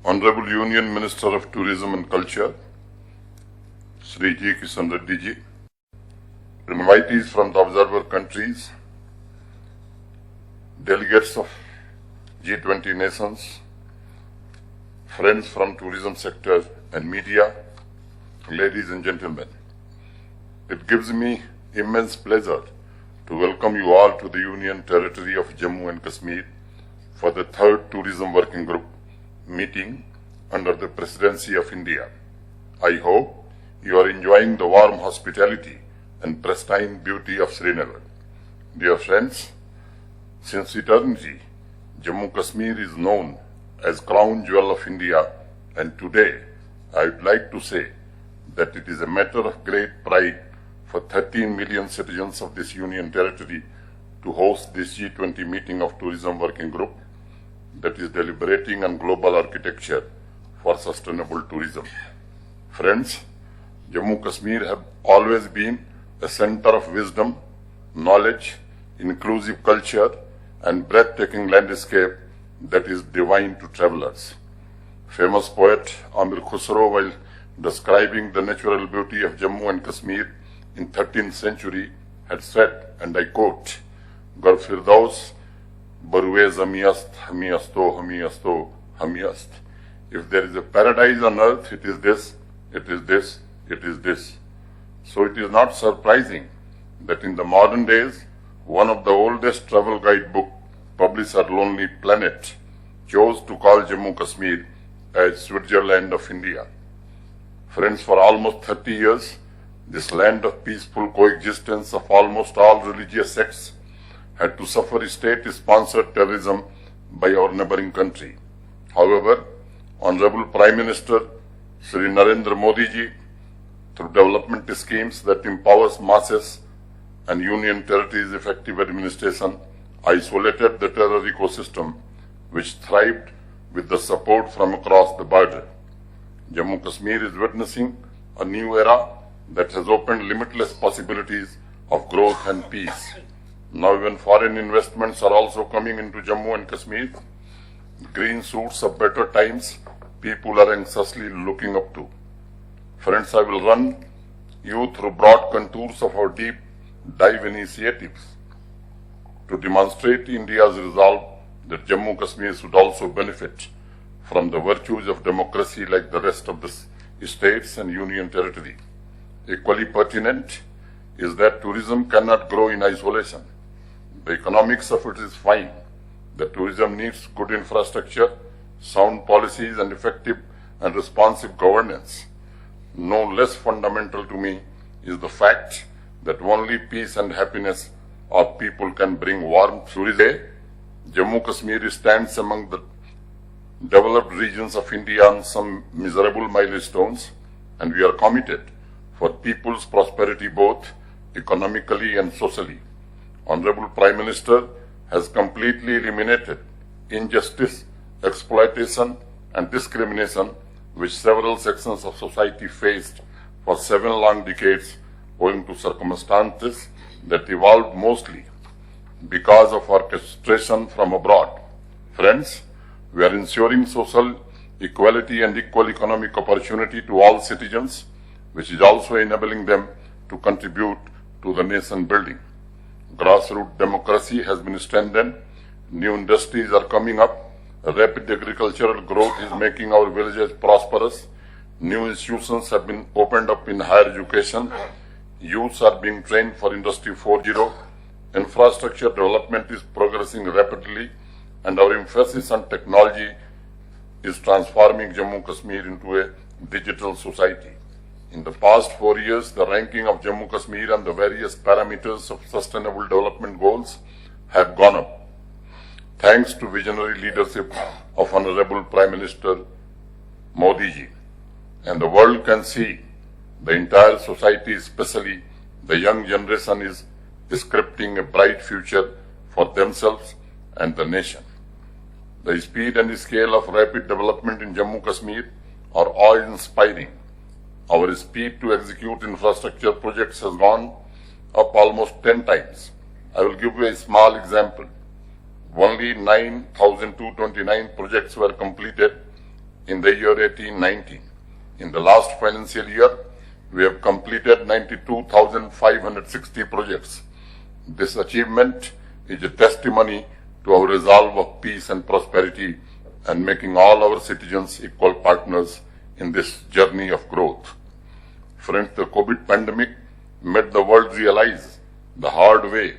Honorable Union Minister of Tourism and Culture, Shri G. Kishan Reddy ji, invitees from the observer countries, delegates of G20 nations, friends from tourism sector and media, ladies and gentlemen. It gives me immense pleasure to welcome you all to the Union Territory of Jammu and Kashmir for the 3rd Tourism Working Group meeting under the Presidency of India. I hope you are enjoying the warm hospitality and pristine beauty of Srinagar. Dear friends, since eternity, Jammu Kashmir is known as crown jewel of India, and today I would like to say that it is a matter of great pride for 13 million citizens of this Union Territory to host this G20 meeting of Tourism Working Group that is deliberating on global architecture for sustainable tourism. Friends, Jammu Kashmir have always been a center of wisdom, knowledge, inclusive culture, and breathtaking landscape that is divine to travelers. Famous poet Amir Khusro, while describing the natural beauty of Jammu and Kashmir in 13th century, had said, and I quote, "Gar Firdaus Barwe Zamiyast Hamiyasto Hamiyasto Hamiyast." If there is a paradise on earth, it is this, it is this, it is this. So it is not surprising that in the modern days, one of the oldest travel guidebook publisher, Lonely Planet, chose to call Jammu Kashmir as Switzerland of India. Friends, for almost 30 years, this land of peaceful coexistence of almost all religious sects had to suffer state-sponsored terrorism by our neighboring country. However, Honorable Prime Minister Shri Narendra Modi ji, through development schemes that empowers masses and Union Territories' effective administration, isolated the terror ecosystem which thrived with the support from across the border. Jammu Kashmir is witnessing a new era that has opened limitless possibilities of growth and peace. Now even foreign investments are also coming into Jammu and Kashmir. Green shoots of better times people are anxiously looking up to. Friends, I will run you through broad contours of our deep dive initiatives to demonstrate India's resolve that Jammu Kashmir should also benefit from the virtues of democracy like the rest of the states and Union Territory. Equally pertinent is that tourism cannot grow in isolation. The economics of it is fine. The tourism needs good infrastructure, sound policies, and effective and responsive governance. No less fundamental to me is the fact that only peace and happiness of people can bring warmth. Today, Jammu Kashmir stands among the developed regions of India on some miserable milestones, and we are committed for people's prosperity both economically and socially. Honorable Prime Minister has completely eliminated injustice, exploitation, and discrimination which several sections of society faced for 7 long decades owing to circumstances that evolved mostly because of orchestration from abroad. Friends, we are ensuring social equality and equal economic opportunity to all citizens, which is also enabling them to contribute to the nation building. Grassroots democracy has been strengthened, new industries are coming up, rapid agricultural growth is making our villages prosperous, new institutions have been opened up in higher education, youths are being trained for Industry 4.0, infrastructure development is progressing rapidly, and our emphasis on technology is transforming Jammu Kashmir into a digital society. In the past 4 years, the ranking of Jammu Kashmir on the various parameters of sustainable development goals have gone up, thanks to visionary leadership of Honorable Prime Minister Modi ji. And the world can see, the entire society, especially the young generation, is scripting a bright future for themselves and the nation. The speed and scale of rapid development in Jammu Kashmir are awe-inspiring. Our speed to execute infrastructure projects has gone up almost 10 times. I will give you a small example. Only 9,229 projects were completed in the year 18-19. In the last financial year, we have completed 92,560 projects. This achievement is a testimony to our resolve of peace and prosperity and making all our citizens equal partners in this journey of growth. Friends, the COVID pandemic made the world realize the hard way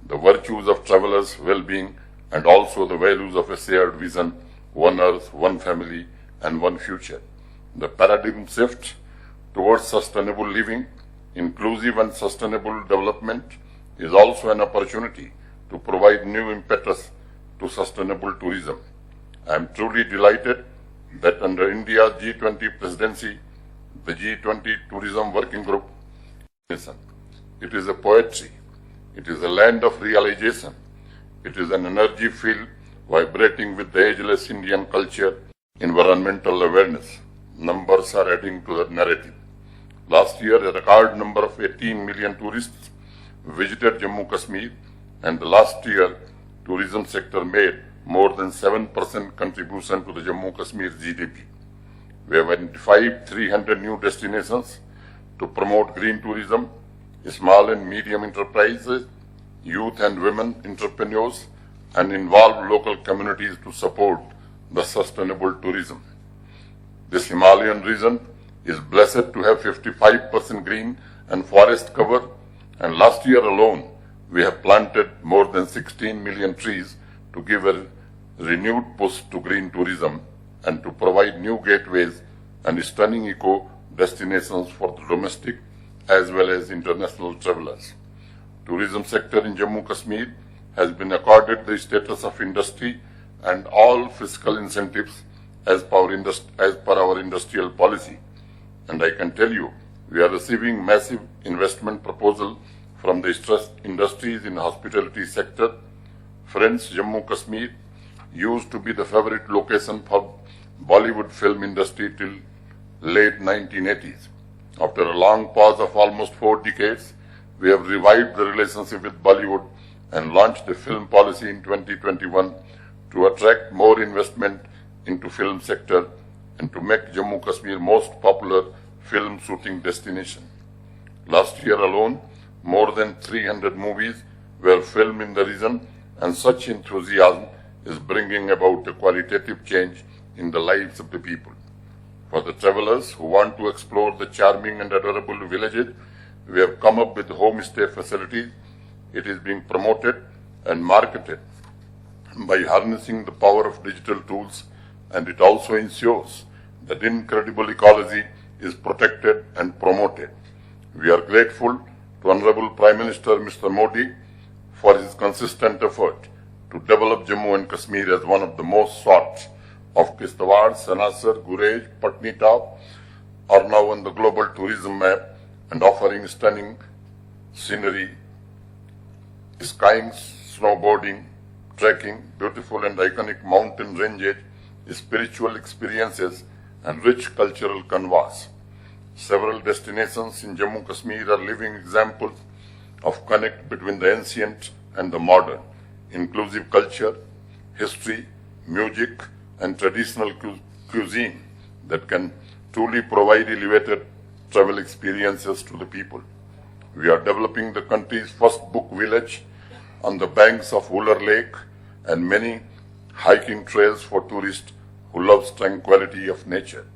the virtues of travelers' well-being and also the values of a shared vision, one earth, one family, and one future. The paradigm shift towards sustainable living, inclusive and sustainable development is also an opportunity to provide new impetus to sustainable tourism. I am truly delighted that under India's G20 presidency, the G20 Tourism Working Group, it is a poetry, it is a land of realization, it is an energy field vibrating with the ageless Indian culture, environmental awareness. Numbers are adding to the narrative. Last year, a record number of 18 million tourists visited Jammu and Kashmir, and the last year, tourism sector made more than 7% contribution to the Jammu and Kashmir GDP. We have identified 300 new destinations to promote green tourism, small and medium enterprises, youth and women entrepreneurs, and involve local communities to support the sustainable tourism. This Himalayan region is blessed to have 55% green and forest cover, and last year alone, we have planted more than 16 million trees to give a renewed push to green tourism and to provide new gateways and stunning eco destinations for the domestic as well as international travelers. Tourism sector in Jammu and Kashmir has been accorded the status of industry and all fiscal incentives as per our industrial policy. And I can tell you, we are receiving massive investment proposal from the industries in hospitality sector. Friends, Jammu and Kashmir used to be the favorite location for Bollywood film industry till late 1980s. After a long pause of almost 4 decades, we have revived the relationship with Bollywood and launched a film policy in 2021 to attract more investment into film sector and to make Jammu and Kashmir most popular film shooting destination. Last year alone, more than 300 movies were filmed in the region, and such enthusiasm is bringing about a qualitative change in the lives of the people. For the travelers who want to explore the charming and adorable villages, we have come up with homestay facilities. It is being promoted and marketed by harnessing the power of digital tools, and it also ensures that incredible ecology is protected and promoted. We are grateful to Honorable Prime Minister Mr. Modi for his consistent effort to develop Jammu and Kashmir as one of the most sought of Kishtwar, Sanasar, Gurez, Patnitop are now on the global tourism map and offering stunning scenery, skiing, snowboarding, trekking, beautiful and iconic mountain ranges, spiritual experiences, and rich cultural canvas. Several destinations in Jammu and Kashmir are living examples of connect between the ancient and the modern, inclusive culture, history, music, and traditional cuisine that can truly provide elevated travel experiences to the people. We are developing the country's first book village on the banks of Wooler Lake and many hiking trails for tourists who love tranquility of nature.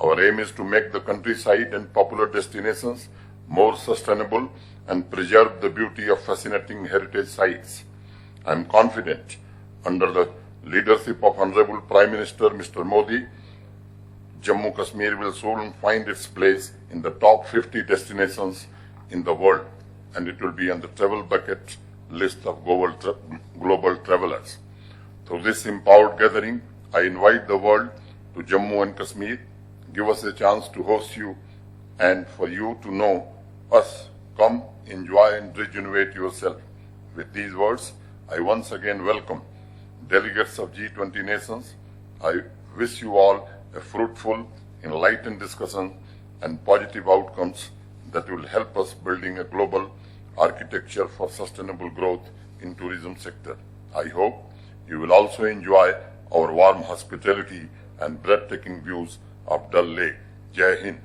Our aim is to make the countryside and popular destinations more sustainable and preserve the beauty of fascinating heritage sites. I am confident, under the leadership of Honorable Prime Minister Mr. Modi, Jammu and Kashmir will soon find its place in the top 50 destinations in the world, and it will be on the travel bucket list of global travelers. Through this empowered gathering, I invite the world to Jammu and Kashmir. Give us a chance to host you and for you to know us. Come, enjoy and rejuvenate yourself. With these words, I once again welcome delegates of G20 nations. I wish you all a fruitful, enlightened discussion and positive outcomes that will help us building a global architecture for sustainable growth in tourism sector. I hope you will also enjoy our warm hospitality and breathtaking views of Dal Lake. Jai Hind.